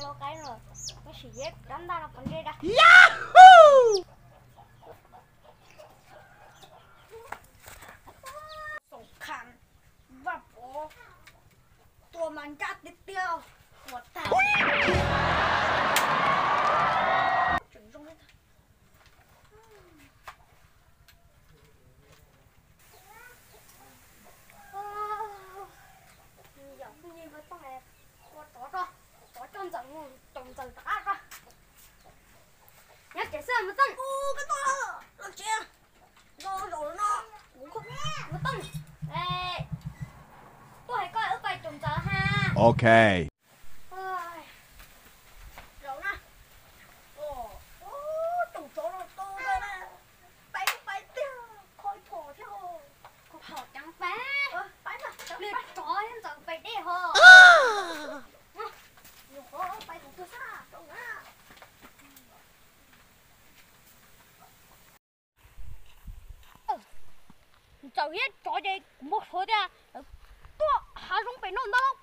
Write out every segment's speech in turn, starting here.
vô cái rồi cái gì hết đâm ra nó còn đây đã Yahoo! sổ khăn và bố tua mình chặt đi tiêu một tao chuẩn trong đấy giờ không nhìn với tao này có trong dần cả ra nhắc trẻ sơ một tông cái to làm chi rồi nó cũng không một tông ê tôi hãy coi ở bài trồng chờ ha Okay. rồi nè trồng chờ nó to đây nè bay tiêu khôi thổ theo thổ trắng bé bay mà liệt trói em chẳng bay đi hồ bay cũng chưa xa trông á cháu biết cho đây một số đây tôi hạ xuống bên nông đâu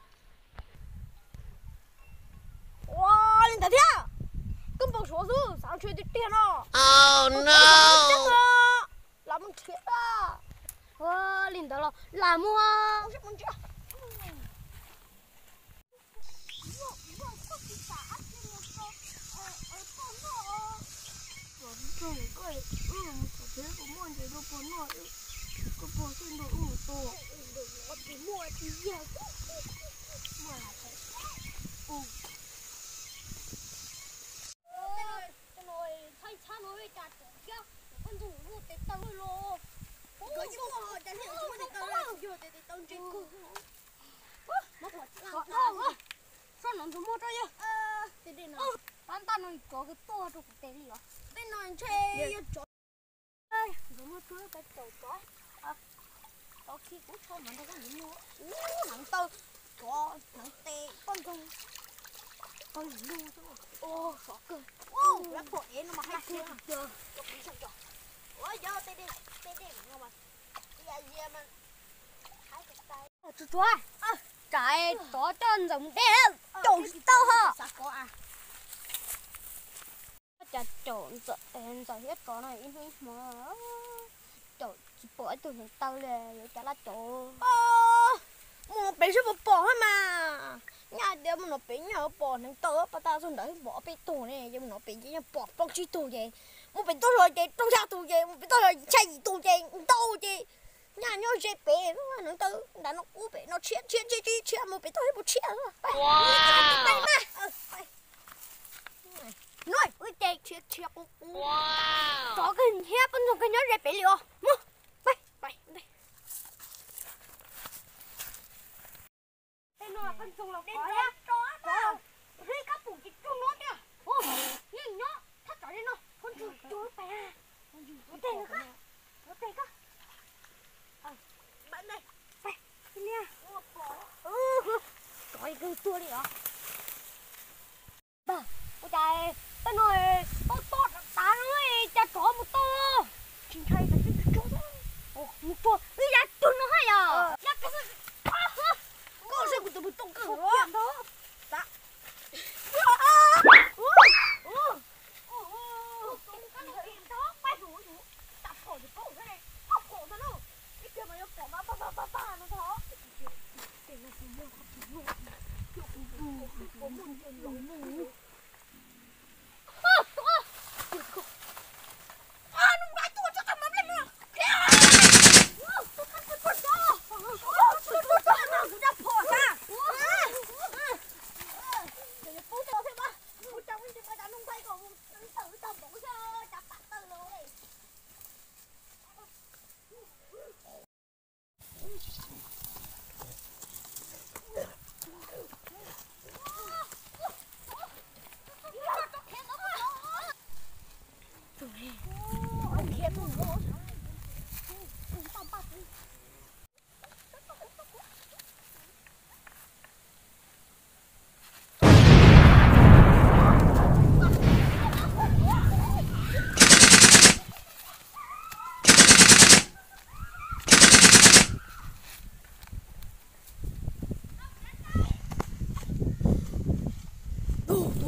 wow lên thật thế根本说是上去的电了 Oh no! làm một chuyện à lên đó là làm mua sao nó mua cho chứ tan tan nó có cái to cho cái gì đó bên nó chơi chó ơi nó mua cho cái chó có khi cũng không mà nó có gì mua nặng tơ có nặng tê con lưu cho sợ cơ lá phổi nó mà hay chưa chưa ôi giờ tê đi ngon mà giờ mà chú cái có chân giống đen trộn tao hả có à chặt trộn em giờ hết có này mà trộn bỏ từ những tao lên chả là trộn mua bé sẽ bỏ hết mà nhà đeo mà nó bé nhỏ bỏ những tao bắt tao xong đấy bỏ bé tủ này nhưng nó bé chỉ bỏ bóc chi tủ vậy mua bé tôi rồi vậy trong nhà tủ vậy mua bé tôi rồi chạy tủ vậy đâu vậy nhà nhau dễ bé nó từ đã nó cú bé nó chia một bé tôi một chia rồi bay mà nói ui chạy chia cú có cái heo con dùng cái nhớ dễ bé liều bay đây đây nó con dùng lọc có nhá có đây các bụng cái chung nó kìa nhìn nó thắt trở lên nó con chú bé có tiền nữa cả bạn đây bay nè trời cái tua đi hả bà ôi trời tao nói tốt ta nói cha chó một to chính thay là cái chó một to bây giờ chun nó hay à nhắc cái con sẽ của tôi một tông cử đó dạ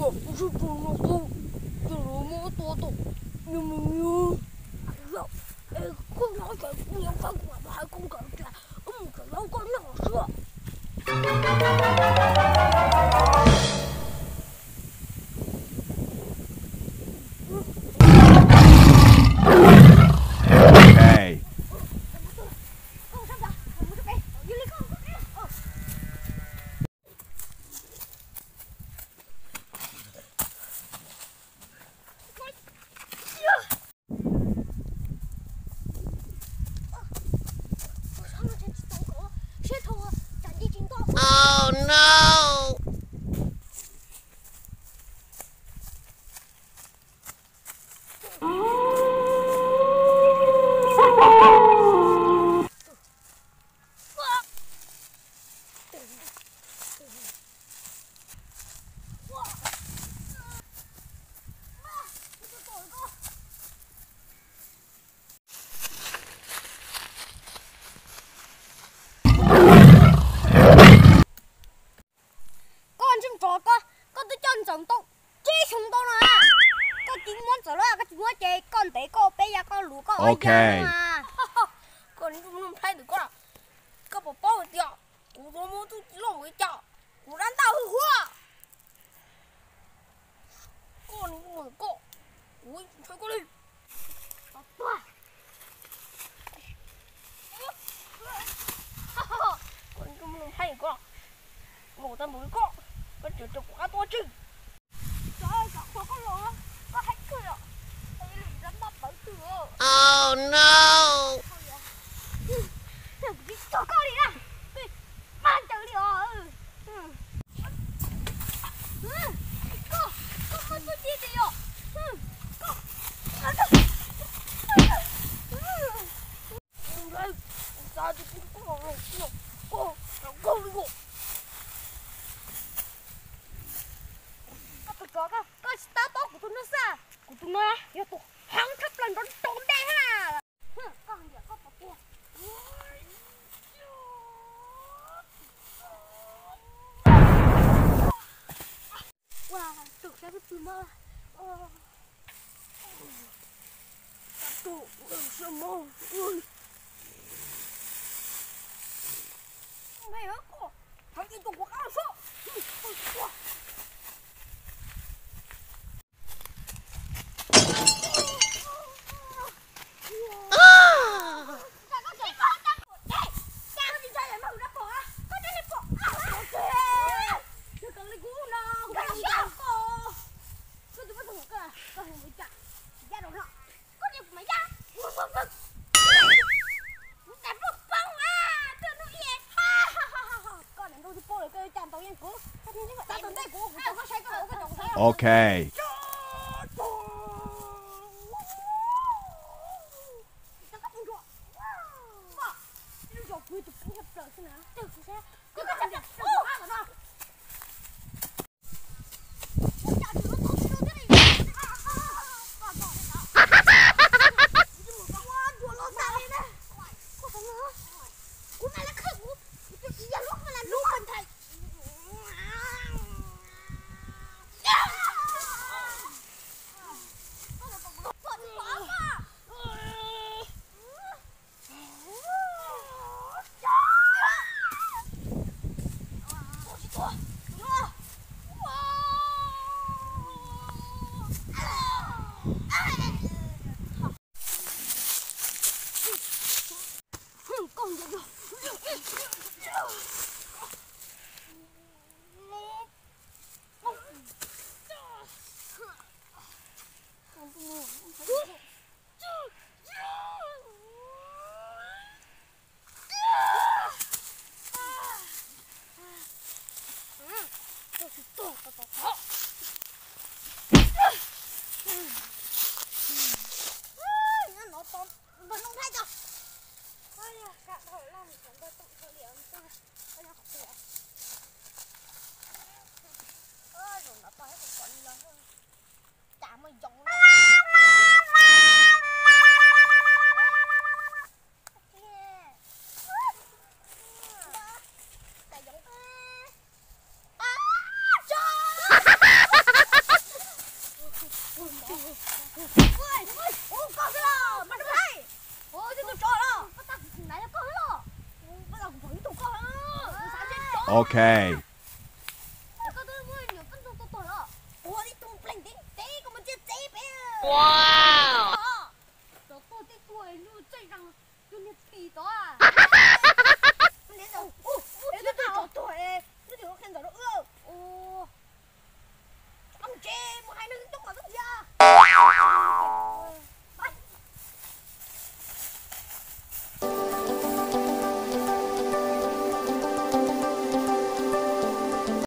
个不是猪肉糕，这么多的，有没有？有，空调水不要放我们还空调水，这老公老说。Okay. Oh no! Okay. 个人就能拍得过，个宝宝掉，古多么都弄回家，古然大会花，个人不能个，我吹过来，对，哈哈，个人就能拍得过，我在每个，我就挂多句，再搞花个了，我还去了，哎，你人妈白痴哦。Oh no! 走高里了，对，慢点了，go，慢点的哟，go，来，啥子不够了，go，cái start tốt của tôi nó xa, của tôi nó, ya tôi hăng thấp lên nó trốn đây ha, con giờ có một tia. Wow, thực ra cái từ mơ. Tụ sao mơ. Này á cô, thằng gì tụ của cao số. Okay. Okay.